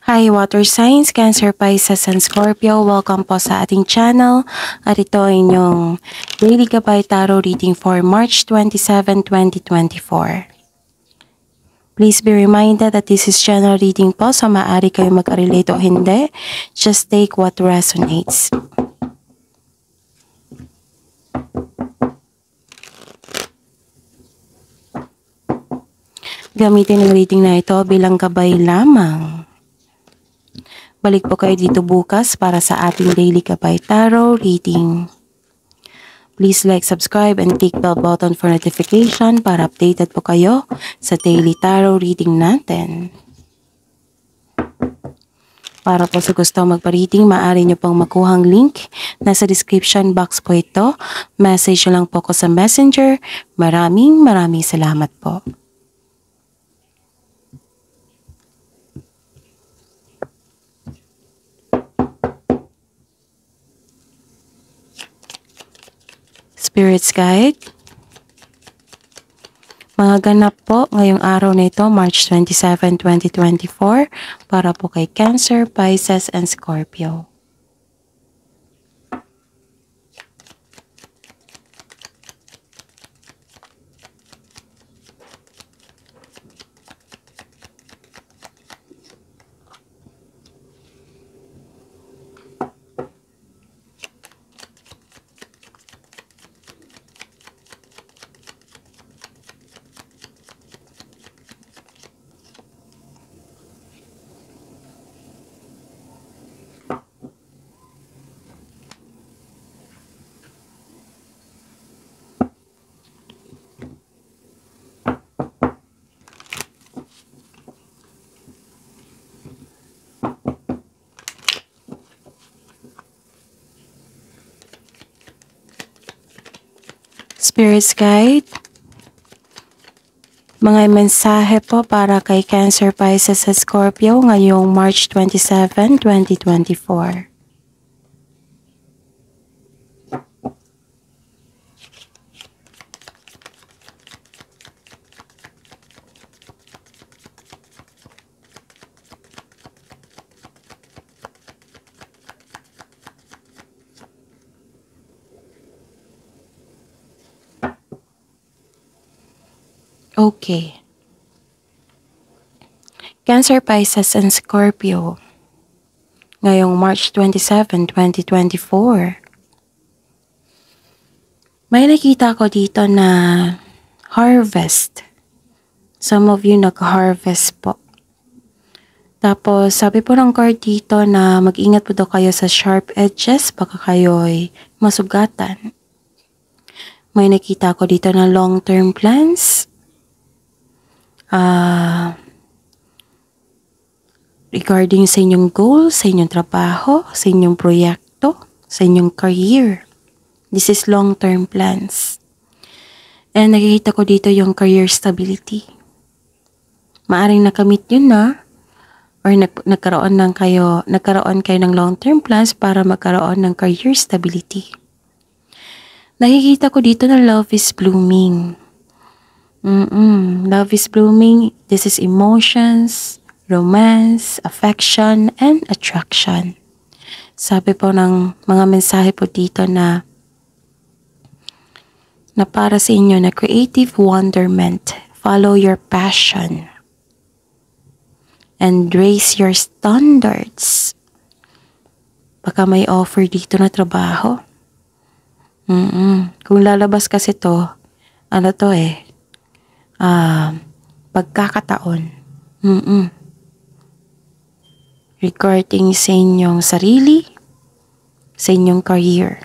Hi, Water Signs, Cancer, Pisces, and Scorpio. Welcome po sa ating channel. At ito ay inyong Daily Gabay Tarot Reading for March 27, 2024. Please be reminded that this is general reading po, so maaari kayo mag-relate o hindi. Just take what resonates. Gamitin ang reading na ito bilang gabay lamang. Balik po kayo dito bukas para sa ating Daily Gabay Tarot Reading. Please like, subscribe, and click bell button for notification para updated po kayo sa Daily Tarot Reading natin. Para po sa gusto magpa-reading, maaari nyo pong makuhang link. Nasa description box po ito. Message lang po ko sa Messenger. Maraming salamat po. Spirits Guide. Mga ganap po ngayong araw na ito, March 27, 2024, para po kay Cancer, Pisces, and Scorpio. Spirits Guide. Mga mensahe po para kay Cancer, Pisces, at Scorpio ngayong March 27, 2024. Okay. Cancer, Pisces, and Scorpio ngayong March 27, 2024. May nakita ko dito na harvest. Some of you nag-harvest po. Tapos sabi po ng card dito na mag-ingat po daw kayo sa sharp edges, baka kayo'y masugatan. May nakita ko dito na long-term plans. Regarding sa inyong goal, sa inyong trabaho, sa inyong proyekto, sa inyong career. This is long-term plans. And nakikita ko dito yung career stability. Maaring nakamit yun na, or nagkaroon kayo ng long-term plans para magkaroon ng career stability. Nakikita ko dito na love is blooming. Love is blooming. This is emotions, romance, affection, and attraction. Sabi po ng mga mensahe po dito na para sa inyo na creative wonderment. Follow your passion. And raise your standards. Baka may offer dito na trabaho. Kung lalabas kasi to, pagkakataon. Regarding sa inyong sarili, sa inyong career.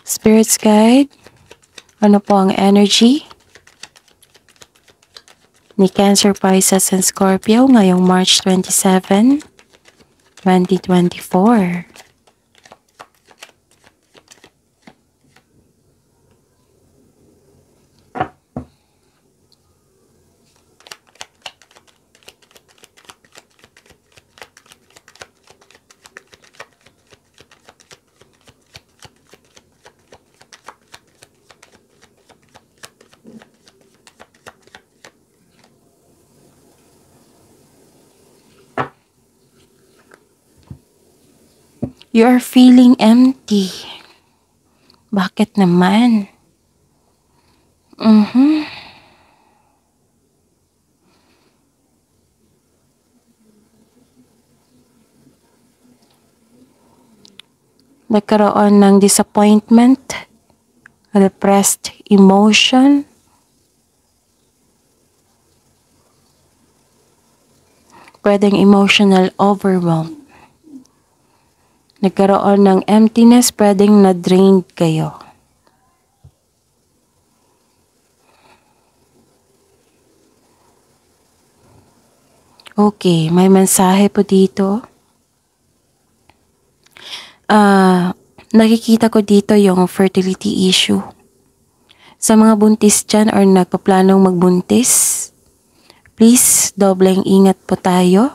Spirits Guide, ano po ang energy ni Cancer, Pisces, and Scorpio ngayong March 27, 2024? You are feeling empty. Bakit naman? Nagkaroon ng disappointment, repressed emotion, pwedeng emotional overwhelm. Nagkaroon ng emptiness, pwedeng na-drained kayo. Okay, may mensahe po dito. Nakikita ko dito yung fertility issue. Sa mga buntis dyan or nagpaplanong magbuntis, please, dobleng ingat po tayo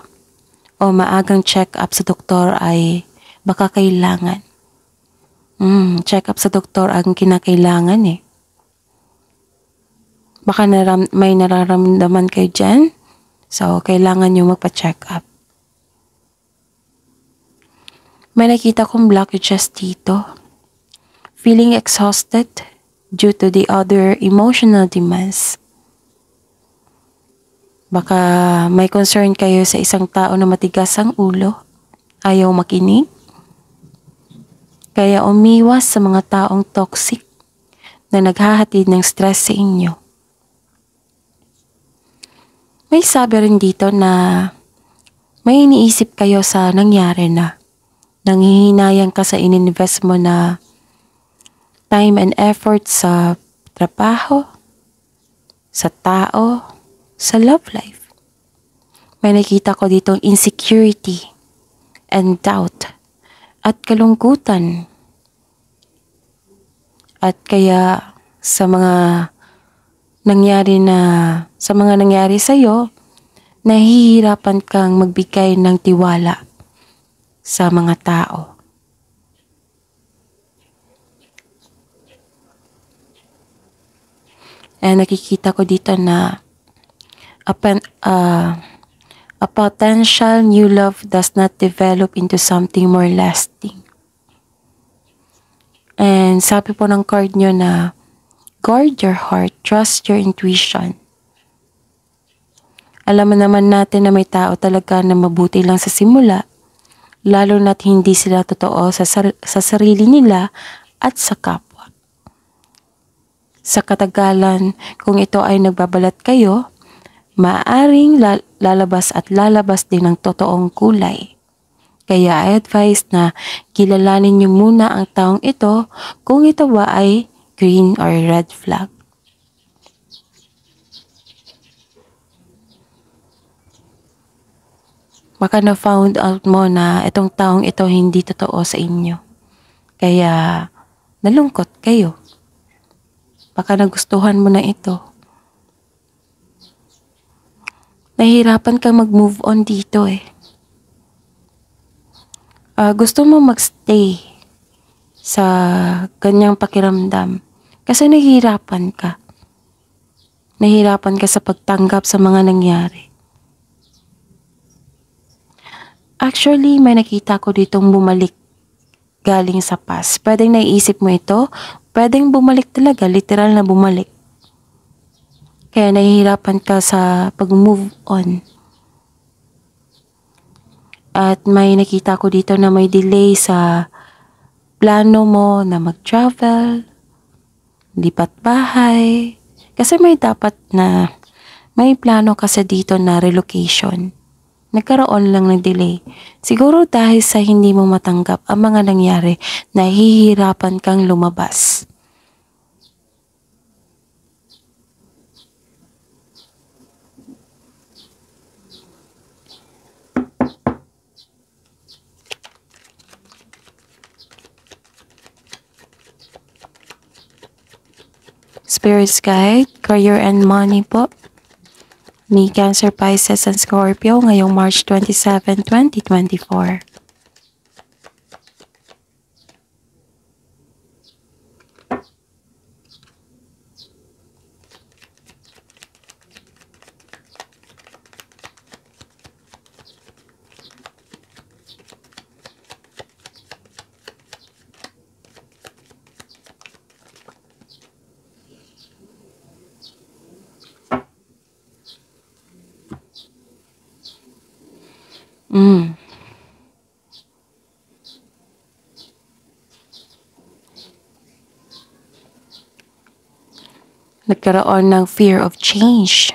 o maagang check-up sa doktor ay baka kailangan. Check-up sa doktor ang kinakailangan eh. Baka may nararamdaman kayo dyan, so kailangan nyo magpa-check-up. May nakita kong blockages dito. Feeling exhausted due to the other emotional demands. Baka may concern kayo sa isang tao na matigas ang ulo, ayaw makinig. Kaya umiwas sa mga taong toxic na naghahatid ng stress sa inyo. May sabi rin dito na may iniisip kayo sa nangyari na. Nanghihinayang ka sa ininvest mo na time and effort sa trabaho, sa tao, sa love life. May nakita ko ditong insecurity and doubt at kalungkutan. At kaya sa mga nangyari sa'yo, nahihirapan kang magbigay ng tiwala sa mga tao. Nakikita ko dito na a potential new love does not develop into something more lasting. And sabi po ng card nyo na guard your heart, trust your intuition. Alam mo naman natin na may tao talaga na mabuti lang sa simula, lalo na't hindi sila totoo sa sarili nila at sa kapwa. Sa katagalan, kung ito ay nagbabalat kayo, maaaring lalabas din ng totoong kulay. Kaya I advise na kilalanin niyo muna ang taong ito kung ito ba ay green or red flag. Baka na-found out mo na itong taong ito hindi totoo sa inyo. Kaya nalungkot kayo. Baka nagustuhan mo na ito. Nahihirapan kang mag-move on dito eh. Gusto mo magstay sa ganyang pakiramdam kasi nahihirapan ka. Nahihirapan ka sa pagtanggap sa mga nangyari. Actually, may nakita ko ditong bumalik galing sa past. Pwedeng naiisip mo ito, pwedeng bumalik talaga, literal na bumalik. Kaya nahihirapan ka sa pag-move on. At may nakita ko dito na may delay sa plano mo na mag-travel, lipat bahay. Kasi may plano kasi dito na relocation. Nagkaroon lang ng delay. Siguro dahil sa hindi mo matanggap ang mga nangyari, nahihirapan kang lumabas. Spirit's Guide, Career and Money po. Ni Cancer, Pisces, and Scorpio ngayong March 27, 2024. Mm. Nagkaroon ng fear of change.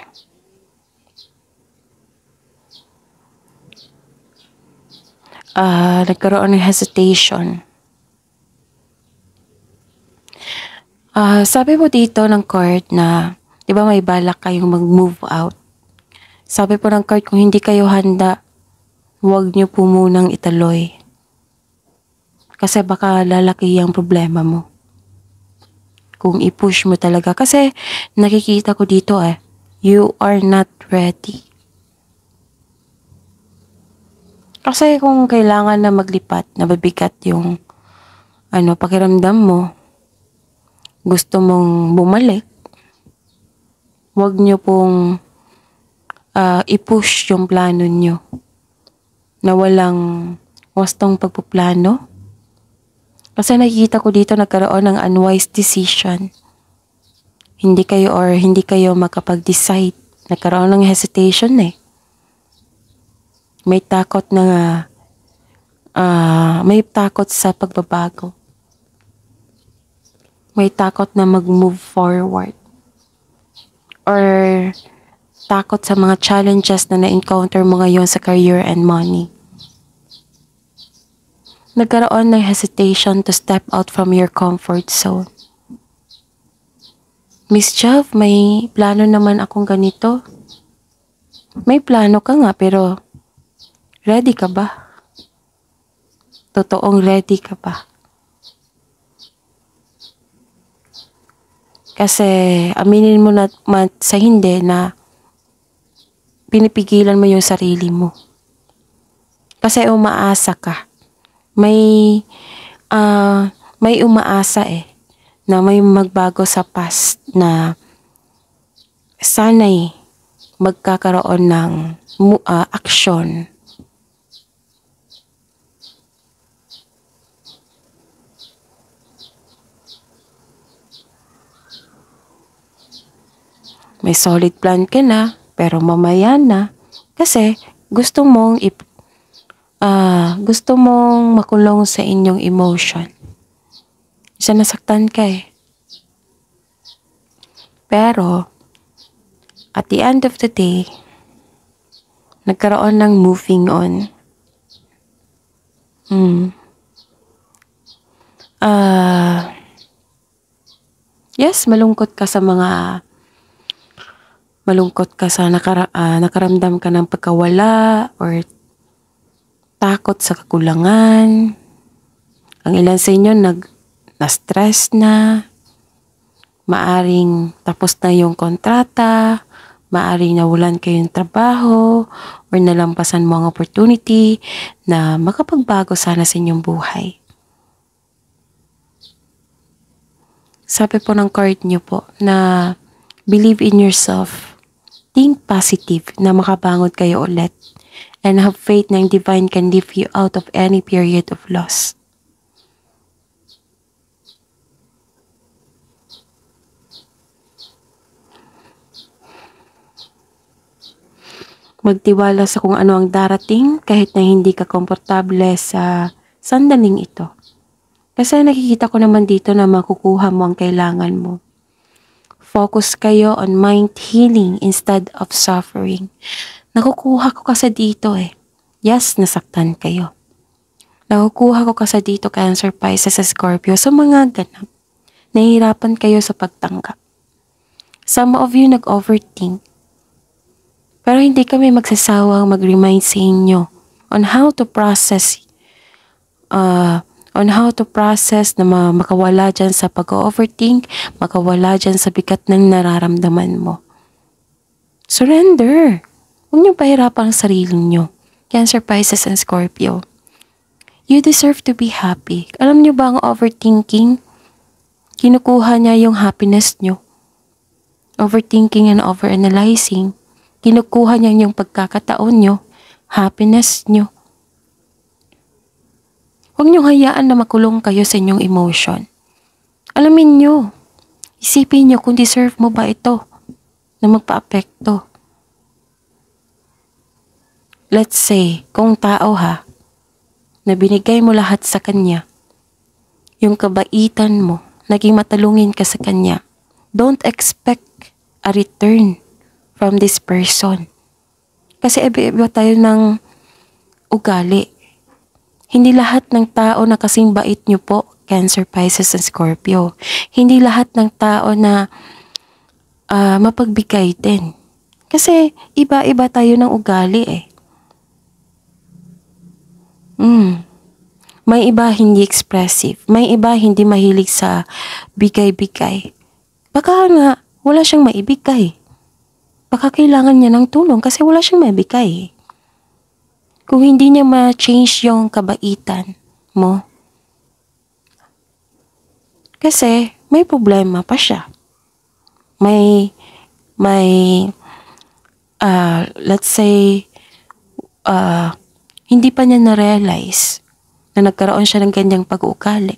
Nagkaroon ng hesitation. Sabi mo dito ng card na, di ba may balak kayong mag-move out? Sabi po ng card, kung hindi kayo handa, huwag niyo po munang ituloy. Kasi baka lalaki ang problema mo. Kung i-push mo talaga. Kasi nakikita ko dito you are not ready. Kasi kung kailangan na maglipat, nababigat yung pakiramdam mo, gusto mong bumalik, huwag niyo pong i-push yung plano niyo na walang wastong pagpaplano. Kasi nakikita ko dito nagkaroon ng unwise decision. Hindi kayo makapag-decide. Nagkaroon ng hesitation May takot may takot sa pagbabago. May takot na mag-move forward. Or takot sa mga challenges na na-encounter mo ngayon sa career and money. Nagkaroon ng hesitation to step out from your comfort zone. Miss Jav, may plano naman akong ganito. May plano ka nga pero ready ka ba? Totoong ready ka ba? Kasi aminin mo na sa hindi na pinipigilan mo yung sarili mo. Kasi umaasa ka. May umaasa na may magbago sa past na sana'y magkakaroon ng aksyon. May solid plan ka na, pero mamaya na. Kasi gusto mong makulong sa inyong emotion. Isa nasaktan ka Pero, at the end of the day, nagkaroon ng moving on. Yes, malungkot ka sa nakaramdam ka ng pagkawala or takot sa kakulangan. Ang ilan sa inyo na-stress na, maaring tapos na yung kontrata, maaring nawalan kayong trabaho, or nalampasan mo ang opportunity na makapagbago sana sa inyong buhay. Sabi po ng card niyo po na believe in yourself. Think positive na makabangon kayo ulit and have faith na yung divine can lift you out of any period of loss. Magtiwala sa kung ano ang darating kahit na hindi ka komportable sa sandaling ito. Kasi nakikita ko naman dito na makukuha mo ang kailangan mo. Focus kayo on mind healing instead of suffering. Nakukuha ko kasi dito Yes, nasaktan kayo. Nakukuha ko kasi dito Cancer, Pisces, Scorpio sa mga ganap. Nahihirapan kayo sa pagtanggap. Some of you nag-overthink. Pero hindi kami magsasawang mag-remind sa inyo on how to process na makawala dyan sa pag-overthink, makawala dyan sa bigat ng nararamdaman mo. Surrender. Huwag niyong pahirapan ang sarili niyo. Cancer, Pisces, and Scorpio. You deserve to be happy. Alam niyo ba ang overthinking? Kinukuha niya yung happiness niyo. Overthinking and overanalyzing. Kinukuha niya yung pagkakataon niyo, happiness niyo. Huwag niyong hayaan na makulong kayo sa inyong emotion. Alamin niyo, isipin niyo kung deserve mo ba ito na magpa-apekto. let's say, kung tao ha, na binigay mo lahat sa kanya, yung kabaitan mo, naging matalungin ka sa kanya, don't expect a return from this person. Kasi iba-iba tayo ng ugali. Hindi lahat ng tao na kasing bait nyo po, Cancer, Pisces, and Scorpio. Hindi lahat ng tao na mapagbigay din. Kasi iba-iba tayo ng ugali eh. May iba hindi expressive. May iba hindi mahilig sa bigay-bigay. Baka nga, wala siyang maibigay. Baka kailangan niya ng tulong kasi wala siyang maibigay. Kung hindi niya ma-change yung kabaitan mo, kasi may problema pa siya. Let's say, hindi pa niya na-realize na nagkaroon siya ng ganyang pag-uugali.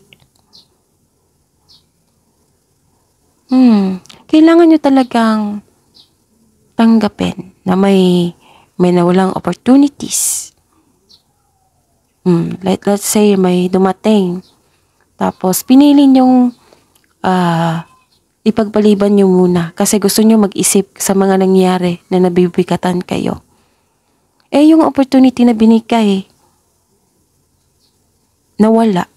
Kailangan nyo talagang tanggapin na may nawalang opportunities. Let's say may dumating. Tapos pinili nyong ipagpaliban nyo muna kasi gusto nyo mag-isip sa mga nangyari na nabibigatan kayo. Yung opportunity na binigay, nawala.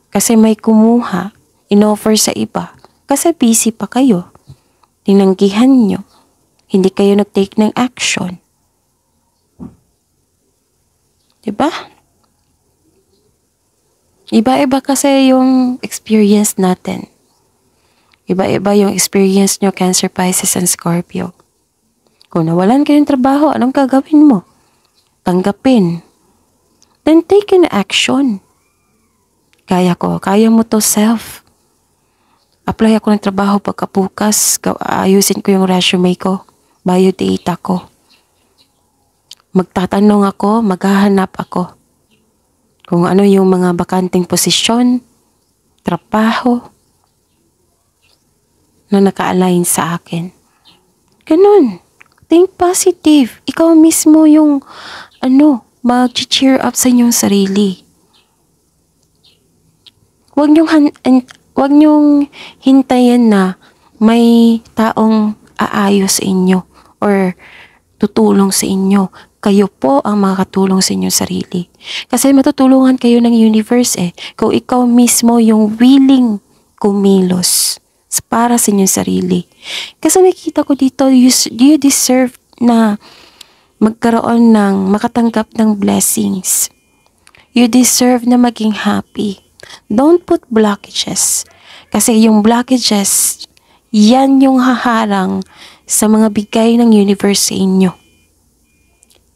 Kasi may kumuha, in-offer sa iba. Kasi busy pa kayo. Tinanggihan nyo. Hindi kayo nag-take ng action. Diba? Iba-iba kasi yung experience natin. Iba-iba yung experience nyo, Cancer, Pisces, and Scorpio. Kung nawalan kayong trabaho, anong gagawin mo? Tanggapin. Then take an action. Kaya mo to self. Apply ako ng trabaho pagkabukas, ayusin ko yung resume ko, biodata ko. Magtatanong ako, maghahanap ako. Kung ano yung mga bakanting posisyon, trabaho, na naka-align sa akin. Ganun. Think positive. Ikaw mismo yung, mag-cheer up sa inyong sarili. Huwag niyong hintayin na may taong aayos sa inyo or tutulong sa inyo. Kayo po ang makakatulong sa inyong sarili. Kasi matutulungan kayo ng universe kung ikaw mismo yung willing kumilos para sa inyong sarili. Kasi nakikita ko dito, you deserve na magkaroon ng makatanggap ng blessings. You deserve na maging happy. Don't put blockages. Kasi yung blockages, yan yung haharang sa mga bigay ng universe sa inyo.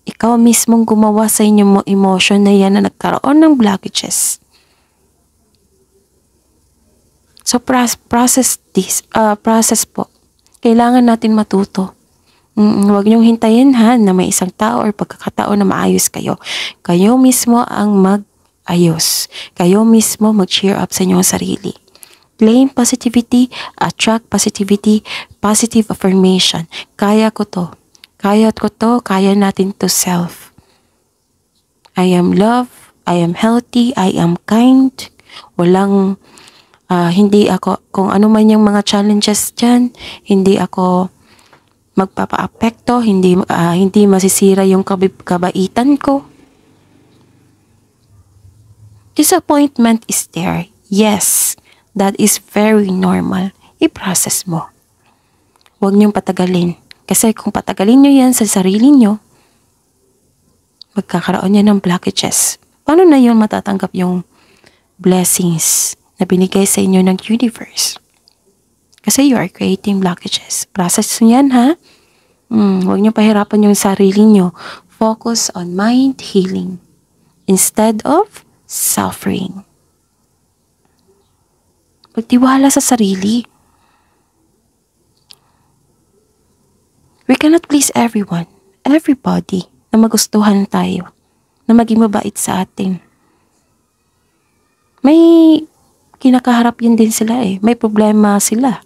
Ikaw mismong gumawa sa inyong emotion na yan na nagkaroon ng blockages. So process po. Kailangan natin matuto. Huwag niyong hintayin na may isang tao or pagkakataon na maayos kayo. Kayo mismo ang mag-ayos. Kayo mismo mag-cheer up sa inyong sarili. Claim positivity, attract positivity, positive affirmation. Kaya ko to. Kaya natin to self. I am love, I am healthy, I am kind. Walang hindi ako, kung ano man yung mga challenges dyan, hindi ako magpapa-apekto, hindi masisira yung kabaitan ko. Disappointment is there. Yes, that is very normal. I-process mo. Huwag niyong patagalin. Kasi kung patagalin nyo yan sa sarili nyo, magkakaroon yan ng blockages. Paano na yun matatanggap yung blessings na binigay sa inyo ng universe? Kasi you are creating blockages. Process nyo yan, ha? Huwag nyo pahirapan yung sarili nyo. Focus on mind healing instead of suffering. Pagtiwala sa sarili. We cannot please everybody na magustuhan tayo, na maging mabait sa atin. May kinakaharap yun din sila May problema sila.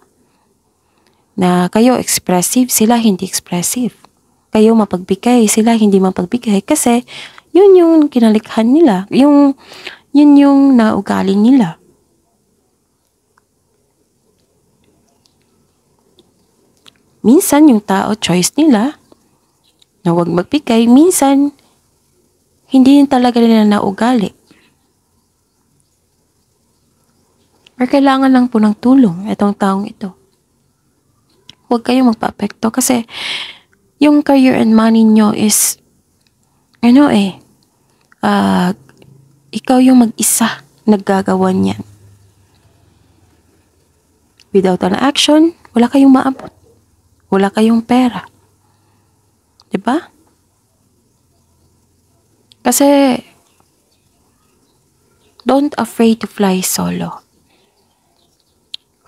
Na kayo expressive, sila hindi expressive. kayo mapagbigay, sila hindi mapagbigay kasi yun yung kinalikhan nila, yun yung naugali nila. Minsan yung tao choice nila na huwag magbigay, minsan hindi yun talaga nila naugali. Or kailangan lang po ng tulong itong taong ito. Huwag kayong magpa-apekto kasi yung career and money nyo is ikaw yung mag-isa naggagawa niyan. Without an action, wala kayong maabot. Wala kayong pera. 'Di ba? Kasi don't afraid to fly solo.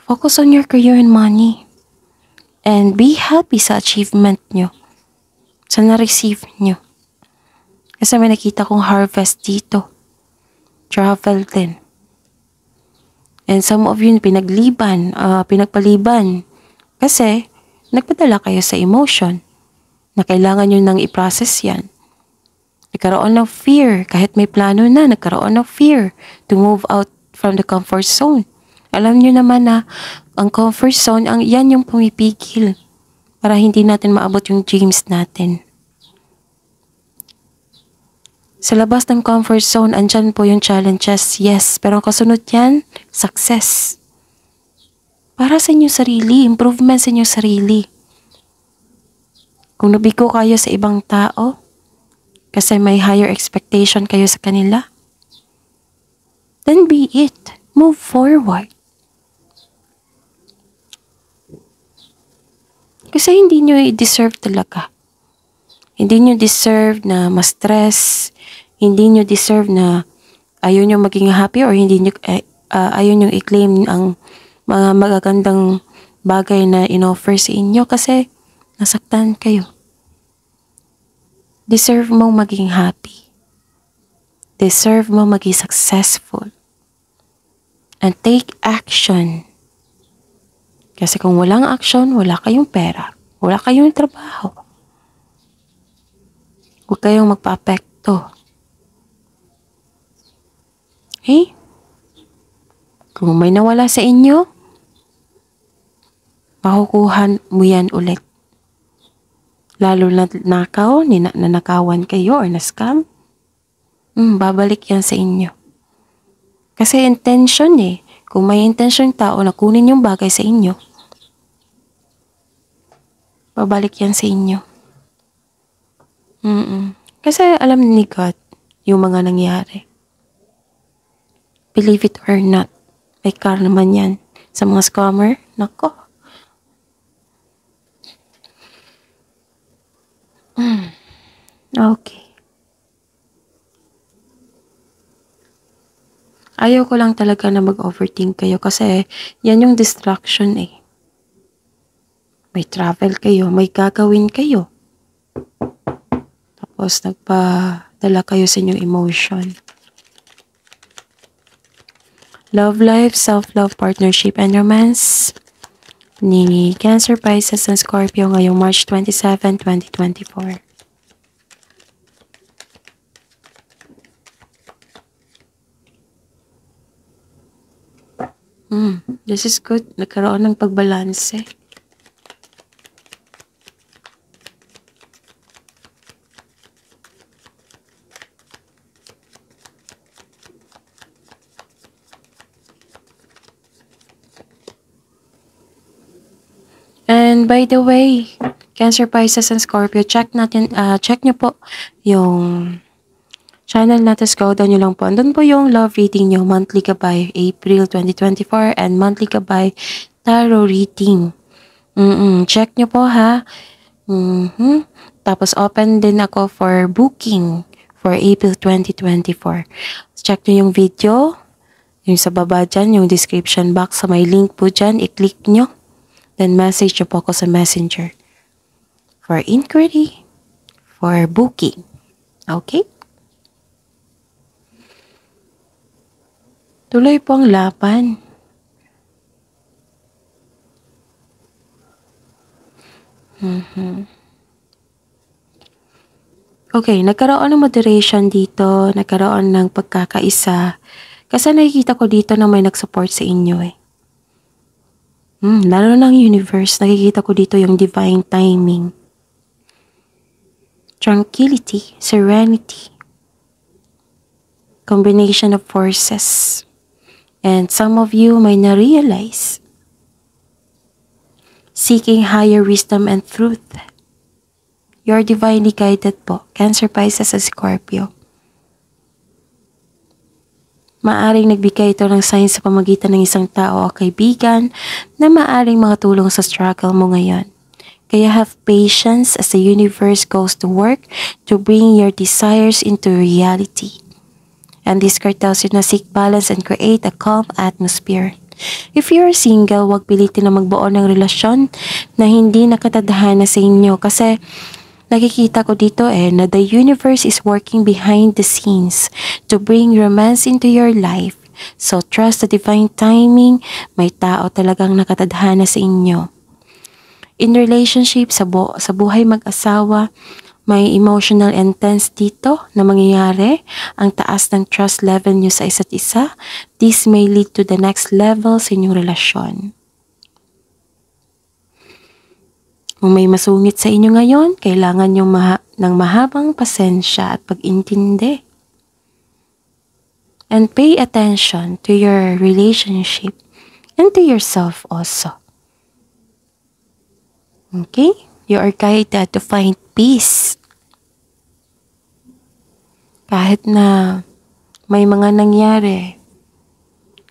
Focus on your career and money. And be happy sa achievement nyo. Sa na-receive nyo. Kasi may nakita kong harvest dito. Travel din. And some of you pinagpaliban. Kasi nagpadala kayo sa emotion na kailangan nyo nang i-process yan. Nagkaroon ng fear. Kahit may plano na, nagkaroon ng fear to move out from the comfort zone. Alam nyo naman na ang comfort zone, yan yung pumipigil para hindi natin maabot yung dreams natin. Sa labas ng comfort zone, andyan po yung challenges, yes. Pero ang kasunod yan, success. Para sa inyong sarili, improvement sa inyong sarili. Kung nabigo kayo sa ibang tao, kasi may higher expectation kayo sa kanila, then be it. Move forward. Kasi hindi nyo i-deserve talaga. Hindi nyo deserve na ma-stress. Hindi nyo deserve na ayaw nyo maging happy or hindi nyo, ayaw nyo i-claim ang mga magagandang bagay na in-offer sa inyo kasi nasaktan kayo. Deserve mo maging happy. Deserve mo maging successful. And take action. Kasi kung walang action, wala kayong pera. Wala kayong trabaho. Huwag kayong magpa-apekto. Okay? Kung may nawala sa inyo, makukuha mo yan ulit. Lalo na nakaw, nanakawan kayo or na-scam, babalik yan sa inyo. Kasi intention Kung may intention tao na kunin yung bagay sa inyo, babalik yan sa inyo. Kasi alam ni God yung mga nangyari. Believe it or not, may naman yan sa mga scammer. Nako. Okay. Ayaw ko lang talaga na mag-overthink kayo kasi yan yung distraction May travel kayo, may gagawin kayo. Tapos nagpadala kayo sa inyong emotion. Love life, self-love, partnership, and romance ni Cancer, Pisces, and Scorpio ngayong March 27, 2024. This is good. Nagkaroon ng pagbalanse. And by the way, Cancer, Pisces, and Scorpio, check nyo po yung channel natin. Scroll down nyo lang po. Andun po yung love reading nyo, monthly gabay, April 2024, and monthly gabay, tarot reading. Check nyo po ha. Tapos open din ako for booking for April 2024. Check nyo yung video, yung sa baba dyan, yung description box, sa may link po dyan, i-click nyo. Then message nyo po ako sa messenger for inquiry, for booking. Okay? Tuloy po ang laban. Okay, nagkaroon ng moderation dito, nagkaroon ng pagkakaisa. Kasi nakikita ko dito na may nag-support sa inyo eh. Lalo ng universe, nakikita ko dito yung divine timing. Tranquility, serenity. Combination of forces. And some of you may na-realize. Seeking higher wisdom and truth. You're divinely guided po. Cancer, Pisces, at Scorpio. Maaring nagbigay ito ng sign sa pamagitan ng isang tao o kaibigan na maaring makatulong sa struggle mo ngayon. Kaya have patience as the universe goes to work to bring your desires into reality. And this card tells you na seek balance and create a calm atmosphere. If you're single, huwag pilitin na magbuo ng relasyon na hindi nakatadhana sa inyo kasi nakikita ko dito na the universe is working behind the scenes to bring romance into your life. So trust the divine timing, may tao talagang nakatadhana sa inyo. In relationship, sa buhay mag-asawa, may emotional intense dito na mangyayari. Ang taas ng trust level nyo sa isa't isa. This may lead to the next level sa inyong relasyon. Kung may masungit sa inyo ngayon, kailangan nyo ng mahabang pasensya at pag-intindi. And pay attention to your relationship and to yourself also. Okay? You are guided to find peace. Kahit na may mga nangyari.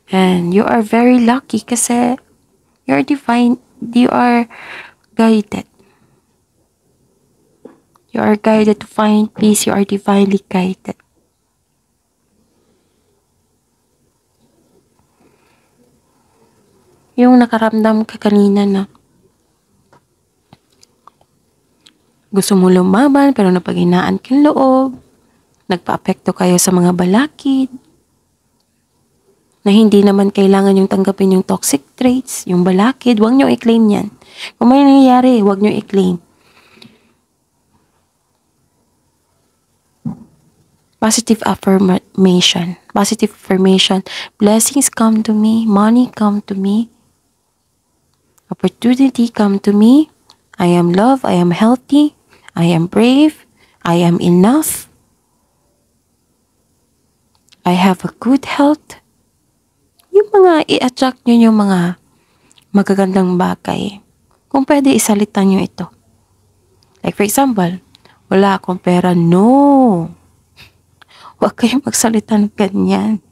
And you are very lucky kasi you are guided. You are guided to find peace. You are divinely guided. Yung nakaramdam ka kanina na gusto mo lumaban pero napaghinaan kang loob, nagpa-apekto kayo sa mga balakid, na hindi naman kailangan yung tanggapin yung toxic traits, yung balakid, huwag nyo i-claim yan. Kung may nangyayari, huwag nyo i-claim. Positive affirmation. Positive affirmation. Blessings come to me. Money come to me. Opportunity come to me. I am loved. I am healthy. I am brave. I am enough. I have a good health. Yung mga i-attract nyo yung mga magagandang bagay. Kung pwede, isalitan nyo ito. Like for example, wala akong pera. No! Huwag kayong magsalita ng ganyan.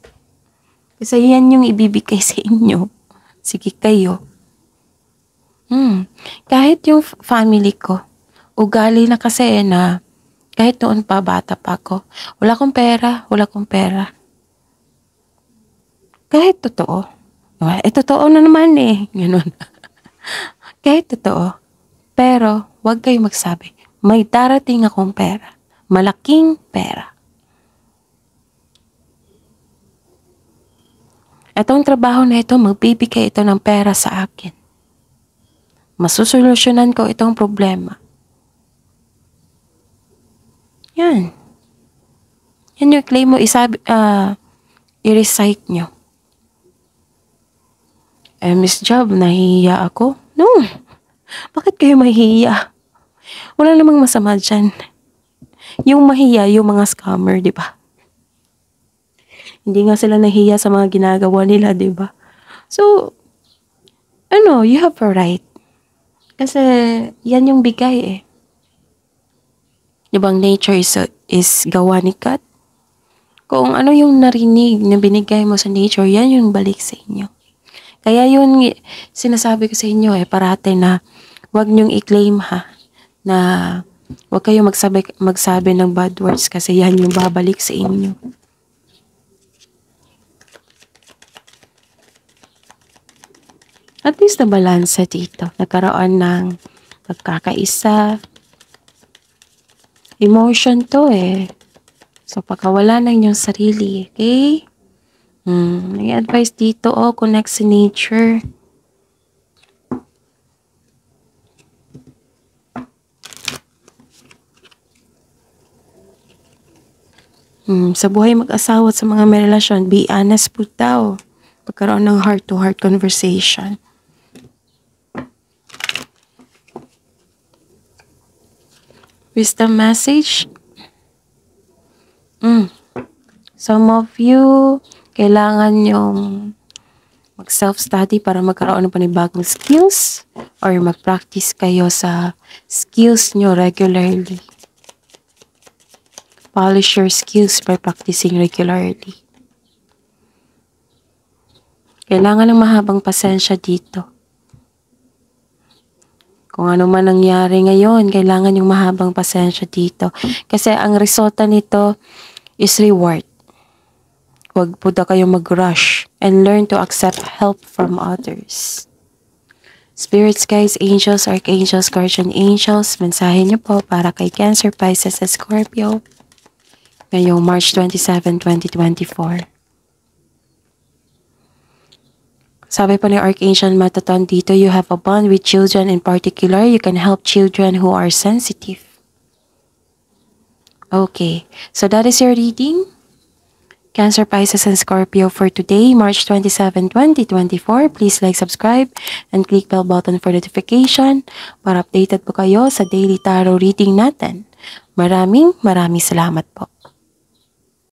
Kasi yan yung ibibigay sa inyo. Sige kayo. Kahit yung family ko, ugali na kasi na kahit noon pa bata pa ako, wala akong pera. Kahit totoo. Totoo na naman Ganun. Kahit totoo. Pero, huwag kayong magsabi. May darating akong pera. Malaking pera. Itong trabaho na ito, magbibigay ito ng pera sa akin. Masusolusyonan ko itong problema. Yan. Yan yung claim mo, i-recite nyo. Miss Job, nahihiya ako? No. Bakit kayo mahihiya? Wala namang masama dyan. Yung mahiya, yung mga scammer, di ba? Hindi nga sila nahiya sa mga ginagawa nila, di ba? So, you have a right. Kasi, yan yung bigay Di ba, nature is gawa ni God? Kung ano yung narinig na binigay mo sa nature, yan yung balik sa inyo. Kaya yun, sinasabi ko sa inyo parate na huwag niyong i-claim na huwag kayong magsabi ng bad words kasi yan yung babalik sa inyo. At least na balansa dito. Nagkaroon ng pagkakaisa. Emotion to So, pagkawala na inyong sarili, okay? May advice dito, connect sa nature. Sa buhay mag-asawa at sa mga may relasyon, be honest po daw. Pagkaroon ng heart-to-heart conversation. Wisdom message. Some of you, kailangan yung mag-self-study para magkaroon ng panibagong skills or mag-practice kayo sa skills nyo regularly. Polish your skills by practicing regularly. Kailangan ng mahabang pasensya dito. Kung ano man nangyari ngayon, kailangan yung mahabang pasensya dito. Kasi ang resulta nito is reward. Huwag po daw kayo mag-rush and learn to accept help from others. Spirits, guides, angels, archangels, guardian angels, mensahe niyo po para kay Cancer, Pisces, at Scorpio ngayong March 27, 2024. Sabi pa ni Archangel Mataton dito, you have a bond with children. In particular, you can help children who are sensitive. Okay, so that is your reading. Cancer, Pisces, and Scorpio for today, March 27, 2024. Please like, subscribe, and click bell button for notification para updated po kayo sa daily tarot reading natin. Maraming salamat po.